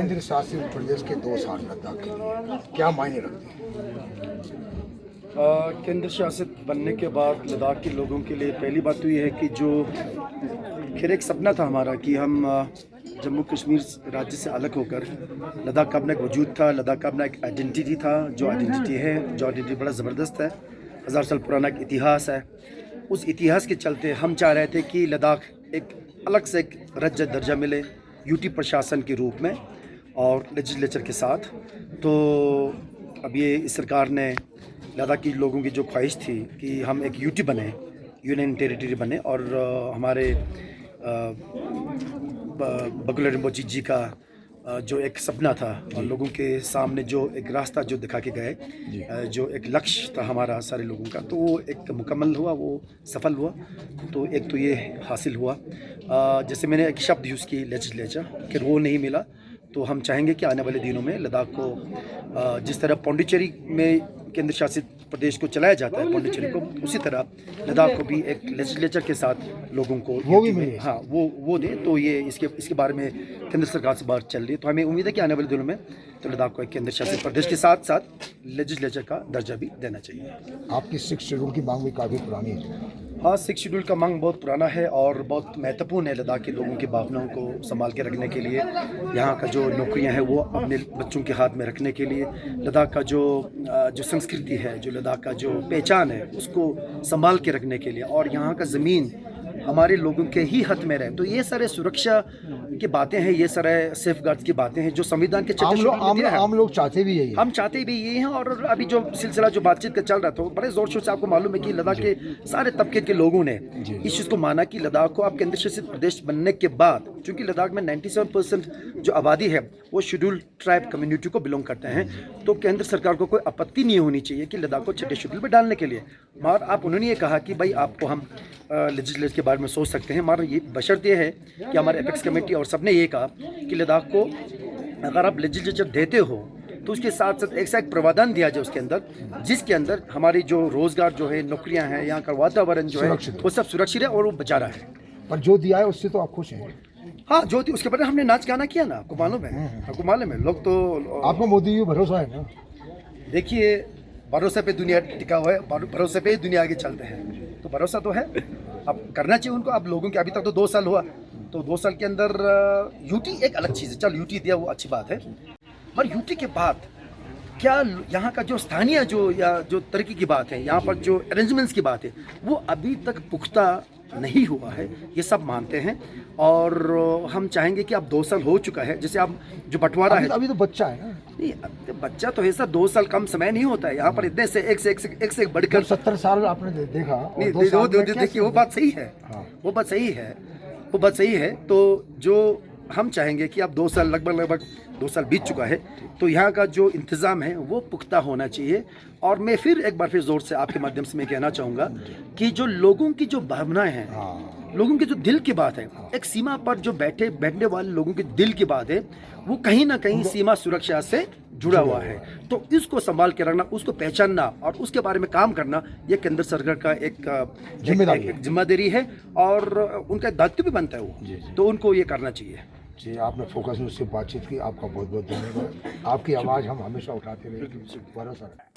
केंद्र शासित प्रदेश के 2 साल लद्दाख के लिए क्या मायने रखते हैं? केंद्र शासित बनने के बाद लद्दाख के लोगों के लिए पहली बात तो ये है कि जो खैर एक सपना था हमारा कि हम जम्मू कश्मीर राज्य से अलग होकर लद्दाख का अपना एक वजूद था, लद्दाख का अपना एक आइडेंटिटी था, जो आइडेंटिटी बड़ा ज़बरदस्त है, 1000 साल पुराना एक इतिहास है। उस इतिहास के चलते हम चाह रहे थे कि लद्दाख एक अलग से एक राज्य दर्जा मिले यूटी प्रशासन के रूप में और लेजिस्लेचर के साथ। तो अब ये इस सरकार ने लद्दाख के लोगों की जो ख्वाहिश थी कि हम एक यूटी बने, यूनियन टेरिटरी बने, और हमारे बगुला रिम्पोची जी का जो एक सपना था और लोगों के सामने जो एक रास्ता जो दिखा के गए, जो एक लक्ष्य था हमारा सारे लोगों का, तो वो एक मुकम्मल हुआ, वो सफल हुआ। तो एक तो ये हासिल हुआ। जैसे मैंने एक शब्द यूज़ की लेजिस्लेचर, कि वो नहीं मिला, तो हम चाहेंगे कि आने वाले दिनों में लद्दाख को जिस तरह पौंडीचेरी में केंद्र शासित प्रदेश को चलाया जाता है, पौंडीचेरी को, उसी तरह लद्दाख को भी एक लेजिस्लेचर के साथ लोगों को वो भी मिले। हाँ वो दे। तो ये इसके बारे में केंद्र सरकार से बात चल रही है। तो हमें उम्मीद है कि आने वाले दिनों में तो लद्दाख को एक केंद्र शासित प्रदेश के साथ साथ लेजिस्लेचर का दर्जा भी देना चाहिए। आपकी 6 शेड्यूल की मांग भी काफ़ी पुरानी है। हाँ, 6 शेड्यूल का मांग बहुत पुराना है और बहुत महत्वपूर्ण है लद्दाख के लोगों की भावनाओं को संभाल के रखने के लिए, यहाँ का जो नौकरियाँ हैं वो अपने बच्चों के हाथ में रखने के लिए, लद्दाख का जो संस्कृति है, जो लद्दाख का जो पहचान है उसको संभाल के रखने के लिए, और यहाँ का ज़मीन हमारे लोगों के ही हाथ में रहे। तो ये सारे सुरक्षा की बातें हैं, ये सारे सेफ गार्ड्स की बातें हैं जो संविधान के आम लोग चाहते भी यही, हम चाहते भी ये हैं। और अभी जो सिलसिला जो बातचीत का चल रहा था बड़े जोर शोर से आपको मालूम है कि लद्दाख के सारे तबके के लोगों ने इस चीज़ को माना कि लद्दाख को आप केंद्र शासित प्रदेश बनने के बाद, चूंकि लद्दाख में 97% जो आबादी है वो शेड्यूल ट्राइब कम्युनिटी को बिलोंग करते हैं, तो केंद्र सरकार को कोई आपत्ति नहीं होनी चाहिए कि लद्दाख को 6 शेड्यूल में डालने के लिए। मगर आप उन्होंने ये कहा कि भाई आपको हम लेजिस्लेचर के बारे में सोच सकते हैं, मगर ये बशर्त ये है कि हमारे एपेक्स कमेटी और सबने ये कहा कि लद्दाख को अगर आप लेजिस्लेचर देते हो तो उसके साथ साथ एक प्रावधान दिया जाए उसके अंदर, जिसके अंदर हमारी जो रोजगार जो है, नौकरियां हैं, यहाँ का वातावरण जो है वो सब सुरक्षित है और वो बचा रहा है। पर जो दिया है उससे तो आप खुश हैं? हाँ, जो थी उसके बाद हमने नाच गाना किया ना, आपको मालूम है, आपको मालूम है। लोग तो आपको मोदी जी भरोसा है ना? देखिए, भरोसे पे दुनिया टिका हुआ है, भरोसे पे ही दुनिया आगे चलते हैं, तो भरोसा तो है। अब करना चाहिए उनको। अब लोगों के अभी तक तो 2 साल हुआ, तो 2 साल के अंदर यूटी एक अलग चीज़ है, चल यूटी दिया वो अच्छी बात है, पर यूटी के बाद क्या यहाँ का जो स्थानीय जो तरक्की की बात है, यहाँ पर जो अरेंजमेंट्स की बात है, वो अभी तक पुख्ता नहीं हुआ है, ये सब मानते हैं। और हम चाहेंगे कि अब 2 साल हो चुका है, जैसे अब जो बंटवारा है, अभी तो बच्चा है ना? नहीं, बच्चा तो ऐसा 2 साल कम समय नहीं होता है यहाँ पर, इतने से एक से एक बढ़कर 70 साल आपने देखा। देखिए वो बात सही है, वो बात सही है। तो जो हम चाहेंगे कि अब 2 साल लगभग 2 साल बीत चुका है, तो यहाँ का जो इंतज़ाम है वो पुख्ता होना चाहिए। और मैं फिर एक बार जोर से आपके माध्यम से मैं कहना चाहूँगा कि जो लोगों की जो भावनाएं हैं, लोगों के जो दिल की बात है, एक सीमा पर जो बैठने वाले लोगों के दिल की बात है, वो कहीं ना कहीं सीमा सुरक्षा से जुड़ा हुआ है। तो इसको संभाल के रखना, उसको पहचानना और उसके बारे में काम करना, ये केंद्र सरकार का एक जिम्मेदारी है और उनका दायित्व भी बनता है वो, तो उनको ये करना चाहिए। जी, आपने फोकस न्यूज़ से बातचीत की, आपका बहुत बहुत धन्यवाद। आपकी आवाज़ हम हमेशा उठाते रहेंगे, भरोसा है।